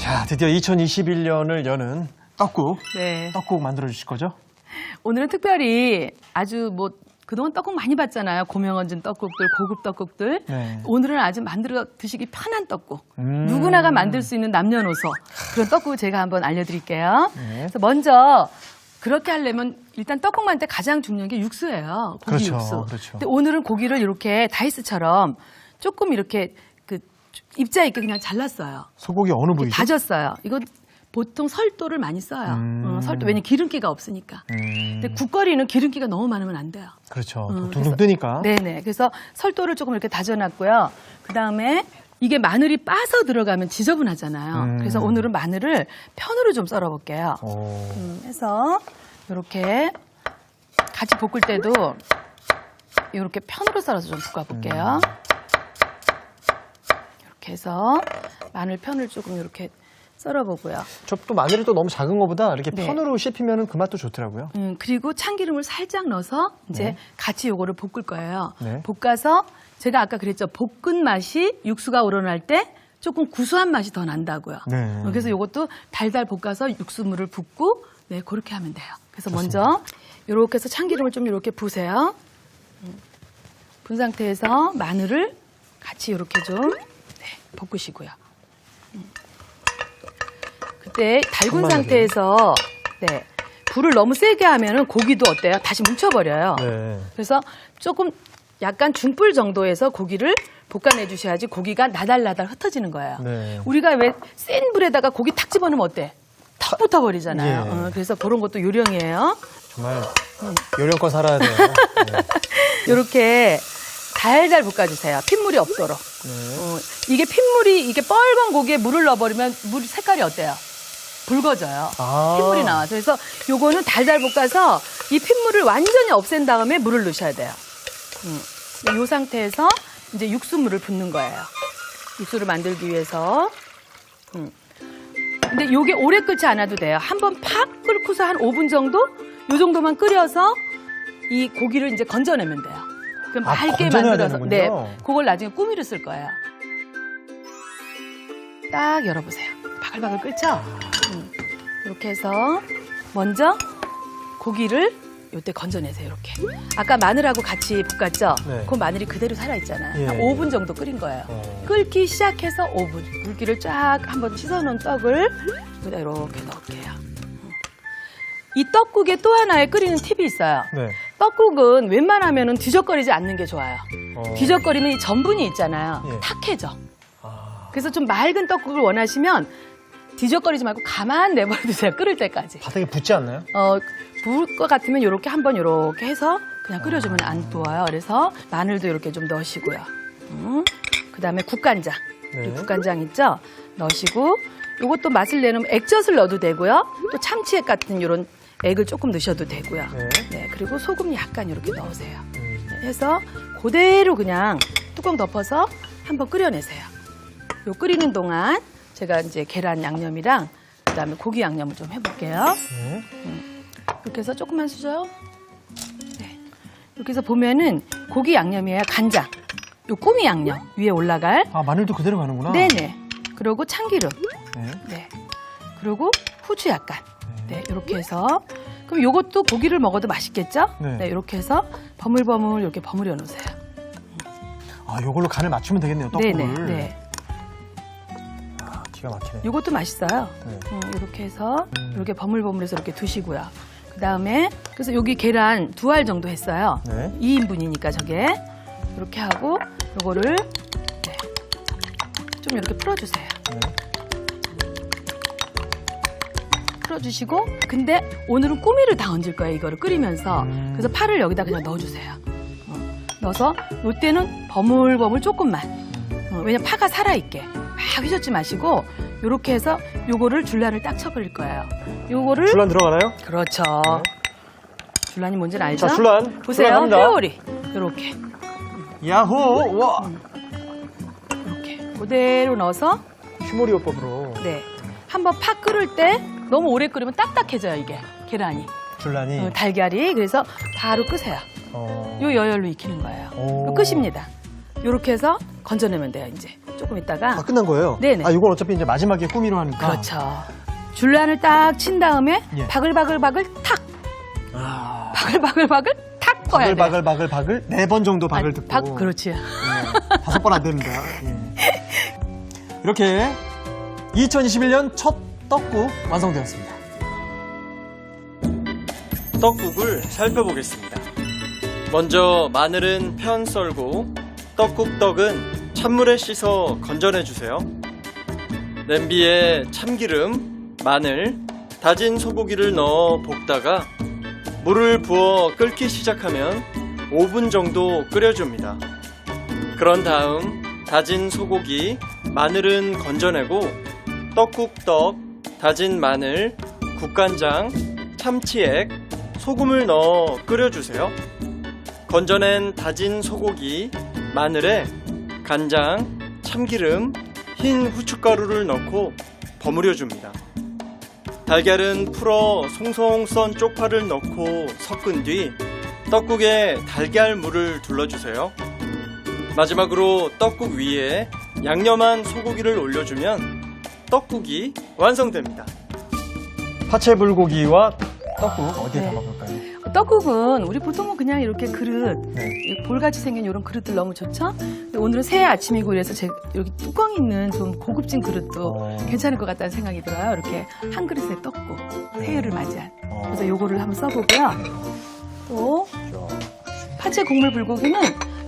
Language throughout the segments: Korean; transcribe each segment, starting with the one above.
자, 드디어 2021년을 여는 떡국. 네. 떡국 만들어 주실 거죠? 오늘은 특별히 아주 그동안 떡국 많이 봤잖아요. 고명 얹은 떡국들, 고급 떡국들. 네. 오늘은 아주 만들어 드시기 편한 떡국. 누구나가 만들 수 있는 남녀노소. 그런 떡국을 제가 한번 알려드릴게요. 네. 그래서 먼저 그렇게 하려면 일단 떡국 만들 때 가장 중요한 게 육수예요. 고기 그렇죠, 육수. 그렇죠. 근데 오늘은 고기를 이렇게 다이스처럼 조금 이렇게 입자 있게 그냥 잘랐어요. 소고기 어느 부위죠? 다졌어요. 이거 보통 설도를 많이 써요. 설도, 왜냐면 기름기가 없으니까. 근데 국거리는 기름기가 너무 많으면 안 돼요. 그렇죠. 둥둥 뜨니까. 네네. 그래서 설도를 조금 이렇게 다져놨고요. 그 다음에 이게 마늘이 빠서 들어가면 지저분하잖아요. 그래서 오늘은 마늘을 편으로 좀 썰어볼게요. 해서 이렇게 같이 볶을 때도 이렇게 편으로 썰어서 좀 볶아볼게요. 이렇게 해서 마늘 편을 조금 이렇게 썰어보고요. 저 또 마늘이 또 너무 작은 것보다 이렇게 네. 편으로 씹히면 그 맛도 좋더라고요. 그리고 참기름을 살짝 넣어서 이제 네. 같이 요거를 볶을 거예요. 네. 볶아서 제가 아까 그랬죠. 볶은 맛이 육수가 우러날 때 조금 구수한 맛이 더 난다고요. 네. 그래서 요것도 달달 볶아서 육수물을 붓고 네, 그렇게 하면 돼요. 그래서 좋습니다. 먼저 이렇게 해서 참기름을 좀 이렇게 부으세요. 분 상태에서 마늘을 같이 이렇게 좀 볶으시고요. 그때 달군 손마늘이. 상태에서 불을 너무 세게 하면은 고기도 어때요? 다시 뭉쳐버려요. 네. 그래서 조금 약간 중불 정도에서 고기를 볶아내 주셔야지 고기가 나달나달 흩어지는 거예요. 네. 우리가 왜 센 불에다가 고기 탁 집어넣으면 어때? 탁 붙어버리잖아요. 예. 그래서 그런 것도 요령이에요. 정말 요령껏 살아야 돼요. 네. 이렇게 달달 볶아주세요. 핏물이 없도록. 이게 핏물이, 이게 뻘건 고기에 물을 넣어버리면 물 색깔이 어때요? 붉어져요. 아. 핏물이 나와서. 그래서 요거는 달달 볶아서 이 핏물을 완전히 없앤 다음에 물을 넣으셔야 돼요. 이 상태에서 이제 육수물을 붓는 거예요. 육수를 만들기 위해서. 근데 요게 오래 끓지 않아도 돼요. 한번 팍 끓고서 한 5분 정도? 요 정도만 끓여서 이 고기를 이제 건져내면 돼요. 그럼 맑게 건져내야 만들어서. 되는군요. 네. 그걸 나중에 꾸미를 쓸 거예요. 딱 열어보세요. 바글바글 끓죠? 이렇게 해서 먼저 고기를 요때 건져내세요. 이렇게. 아까 마늘하고 같이 볶았죠? 네. 그 마늘이 그대로 살아있잖아요. 예. 한 5분 정도 끓인 거예요. 끓기 시작해서 5분. 물기를 쫙 한번 씻어놓은 떡을 여기다 이렇게 넣을게요. 이 떡국에 또 하나의 끓이는 팁이 있어요. 네. 떡국은 웬만하면 뒤적거리지 않는 게 좋아요. 뒤적거리면 이 전분이 있잖아요. 예. 탁해져. 그래서 좀 맑은 떡국을 원하시면 뒤적거리지 말고 가만 내버려두세요. 끓을 때까지. 바닥에 붙지 않나요? 부을 것 같으면 이렇게 한번 이렇게 해서 그냥 끓여주면 안 부어요. 그래서 마늘도 이렇게 좀 넣으시고요. 그다음에 국간장. 네. 국간장 있죠? 넣으시고 이것도 맛을 내는 액젓을 넣어도 되고요. 또 참치액 같은 이런 액을 조금 넣으셔도 되고요. 네. 네, 그리고 소금 약간 이렇게 넣으세요. 네, 해서 그대로 그냥 뚜껑 덮어서 한번 끓여내세요. 요 끓이는 동안 제가 이제 계란 양념이랑 그다음에 고기 양념을 좀 해볼게요. 네. 이렇게 해서 조금만 수저요. 네. 이렇게 해서 보면은 고기 양념이에요. 간장. 요 꾸미 양념 위에 올라갈. 아, 마늘도 그대로 가는구나. 네네. 그리고 참기름. 네. 네. 그리고 후추 약간. 네. 이렇게 해서. 그럼 요것도 고기를 먹어도 맛있겠죠? 네. 네. 이렇게 해서 버물버물 이렇게 버무려 놓으세요. 아, 요걸로 간을 맞추면 되겠네요, 떡국을. 네네. 네. 아, 기가 막히네. 요것도 맛있어요. 네. 이렇게 해서 이렇게 버물버물해서 이렇게 두시고요. 그 다음에 그래서 여기 계란 2알 정도 했어요. 네. 2인분이니까 저게 이렇게 하고 요거를 좀 이렇게 풀어주세요. 네. 풀어주시고 근데 오늘은 꾸미를 다 얹을 거예요. 이거를 끓이면서 그래서 파를 여기다 그냥 넣어주세요. 넣어서 요때는 버물버물 조금만 왜냐면 파가 살아있게 막 휘젓지 마시고 요렇게 해서 요거를 줄란을 딱 쳐버릴 거예요. 요거를 줄란 들어가나요? 그렇죠. 줄란이 뭔지는 알죠? 자, 줄란. 보세요. 줄란합니다. 회오리 요렇게 야호! 와! 이렇게 그대로 넣어서 휘몰이 요법으로. 네 한번 팍 끓을 때 너무 오래 끓이면 딱딱해져요 이게 계란이 줄란이. 달걀이 그래서 바로 끄세요. 요 여열로 익히는 거예요. 오. 끝입니다. 요렇게 해서 건져내면 돼요 이제. 조금 있다가. 아, 끝난 거예요? 네네. 아, 이건 어차피 이제 마지막에 꾸미로 하니까. 그렇죠. 줄란을 딱 친 다음에 예. 바글바글바글 탁. 아, 바글바글바글 탁 꺼야 돼. 바글 4번 정도 박을 듣고. 그렇지. 네, 5번 안 됩니다. 예. 이렇게 2021년 첫 떡국 완성되었습니다. 떡국을 살펴보겠습니다. 먼저 마늘은 편 썰고 떡국떡은 찬물에 씻어 건져내주세요. 냄비에 참기름, 마늘, 다진 소고기를 넣어 볶다가 물을 부어 끓기 시작하면 5분 정도 끓여줍니다. 그런 다음 다진 소고기, 마늘은 건져내고 떡국떡, 다진 마늘, 국간장, 참치액, 소금을 넣어 끓여주세요. 건져낸 다진 소고기, 마늘에 간장, 참기름, 흰 후춧가루를 넣고 버무려줍니다. 달걀은 풀어 송송 썬 쪽파를 넣고 섞은 뒤 떡국에 달걀물을 둘러주세요. 마지막으로 떡국 위에 양념한 소고기를 올려주면 떡국이 완성됩니다. 파채 불고기와 떡국 어디에 네. 담아볼까요? 떡국은 우리 보통은 그냥 이렇게 그릇, 네. 볼같이 생긴 이런 그릇들 너무 좋죠? 근데 오늘은 새해 아침이고 이래서 여기 뚜껑 있는 좀 고급진 그릇도 괜찮을 것 같다는 생각이 들어요. 이렇게 한 그릇에 떡국, 새해를 맞이한. 그래서 요거를 한번 써보고요. 또 파채 국물 불고기는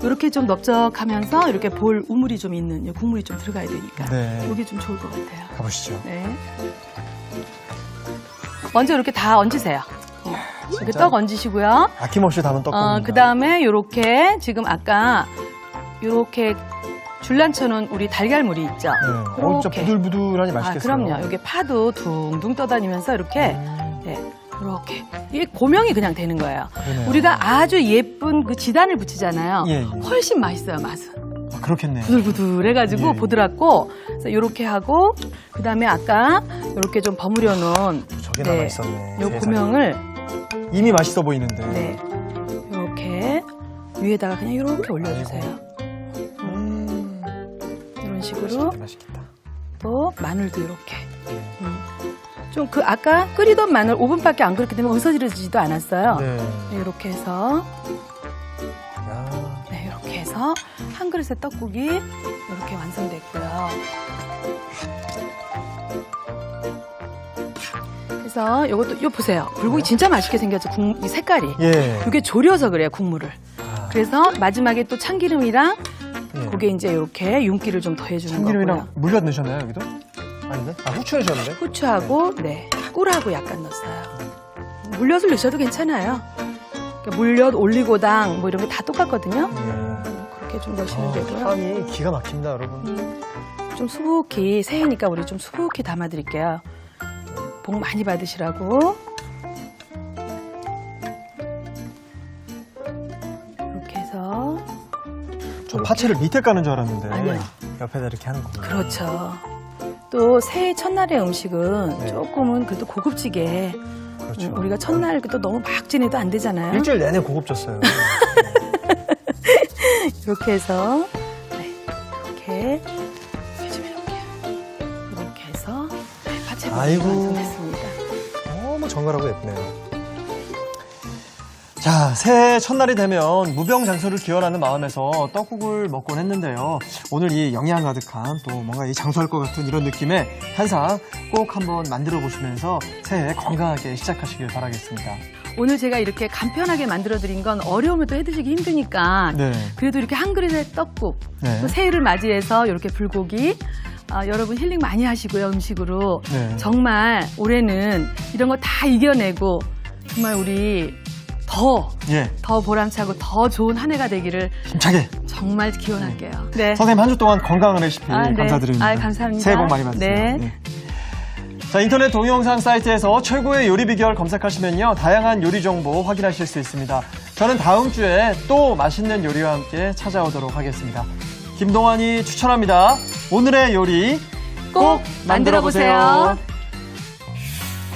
이렇게 좀 넓적하면서 이렇게 볼 우물이 좀 있는 국물이 좀 들어가야 되니까 네. 이게 좀 좋을 것 같아요. 가보시죠. 네. 먼저 이렇게 다 얹으세요. 이렇게 떡 얹으시고요. 아낌없이 담은 떡국입니다. 그 다음에 이렇게 지금 아까 이렇게 줄란쳐놓은 우리 달걀물이 있죠. 네. 진짜 부들부들하니 맛있겠어요. 그럼요. 여기 파도 둥둥 떠다니면서 이렇게 네, 이렇게 이게 고명이 그냥 되는 거예요. 그러네요. 우리가 아주 예쁜 그 지단을 붙이잖아요. 예, 예. 훨씬 맛있어요, 맛은. 아, 그렇겠네요. 부들부들해가지고 예. 보드랍고 그래서 이렇게 하고 그 다음에 아까 이렇게 좀 버무려 놓은 저게 남아있었네. 요 세상에. 고명을 이미 맛있어 보이는데. 네 이렇게 위에다가 그냥 이렇게 올려주세요. 이런 식으로 맛있겠다. 또 마늘도 이렇게 좀 그 아까 끓이던 마늘 5분밖에 안 끓였기 때문에 으스러지지도 않았어요. 네. 네, 이렇게 해서 야. 네, 이렇게 해서 한 그릇의 떡국이 이렇게 완성됐고요. 그래서 이것도 보세요. 불고기 진짜 맛있게 생겼죠. 이 색깔이. 예. 이게 졸여서 그래요, 국물을. 아, 그래서 마지막에 또 참기름이랑 예. 거기에 이제 이렇게 윤기를 좀 더해주는 참기름이랑 거고요. 물엿 넣으셨나요, 여기도? 아닌데? 아, 후추 넣으셨는데? 후추하고 네 꿀하고 약간 넣었어요. 물엿을 넣으셔도 괜찮아요. 그러니까 물엿, 올리고당 뭐 이런 게 다 똑같거든요. 예. 그렇게 좀 넣으시면 되고요. 향이 기가 막힙니다, 여러분. 좀 수북히 새해니까 우리 좀 수북히 담아드릴게요. 복 많이 받으시라고. 이렇게 해서 저 파채를 밑에 까는 줄 알았는데. 아니요. 옆에다 이렇게 하는 거군요. 그렇죠. 또 새해 첫날의 음식은 네. 조금은 그래도 고급지게 그렇죠. 우리가 첫날 또 너무 막 지내도 안 되잖아요. 일주일 내내 고급졌어요. 이렇게 해서 네, 이렇게 해주면 이렇게 이렇게 해서 네, 파채 아이고. 볶음이 완성됐습니다. 너무 정갈하고 예쁘네요. 자, 새해 첫날이 되면 무병장수를 기원하는 마음에서 떡국을 먹곤 했는데요. 오늘 이 영양 가득한 또 뭔가 이 장수할 것 같은 이런 느낌의 한상 꼭 한번 만들어 보시면서 새해 건강하게 시작하시길 바라겠습니다. 오늘 제가 이렇게 간편하게 만들어드린 건 어려우면 또 해드시기 힘드니까 네. 그래도 이렇게 한 그릇의 떡국 네. 또 새해를 맞이해서 이렇게 불고기 여러분 힐링 많이 하시고요 음식으로 네. 정말 올해는 이런 거 다 이겨내고 정말 우리 예. 더 보람차고 더 좋은 한 해가 되기를 힘차게. 정말 기원할게요. 네. 선생님 한 주 동안 건강한 레시피 네. 감사드립니다. 감사합니다. 새해 복 많이 받으세요. 네. 네. 자, 인터넷 동영상 사이트에서 최고의 요리 비결 검색하시면요. 다양한 요리 정보 확인하실 수 있습니다. 저는 다음 주에 또 맛있는 요리와 함께 찾아오도록 하겠습니다. 김동완이 추천합니다. 오늘의 요리 꼭 만들어보세요.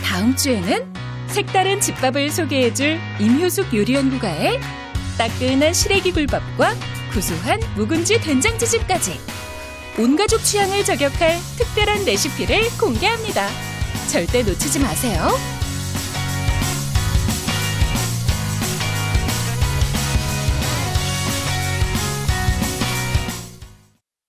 다음 주에는 색다른 집밥을 소개해줄 임효숙 요리연구가의 따끈한 시래기 굴밥과 구수한 묵은지 된장찌개까지 온 가족 취향을 저격할 특별한 레시피를 공개합니다. 절대 놓치지 마세요.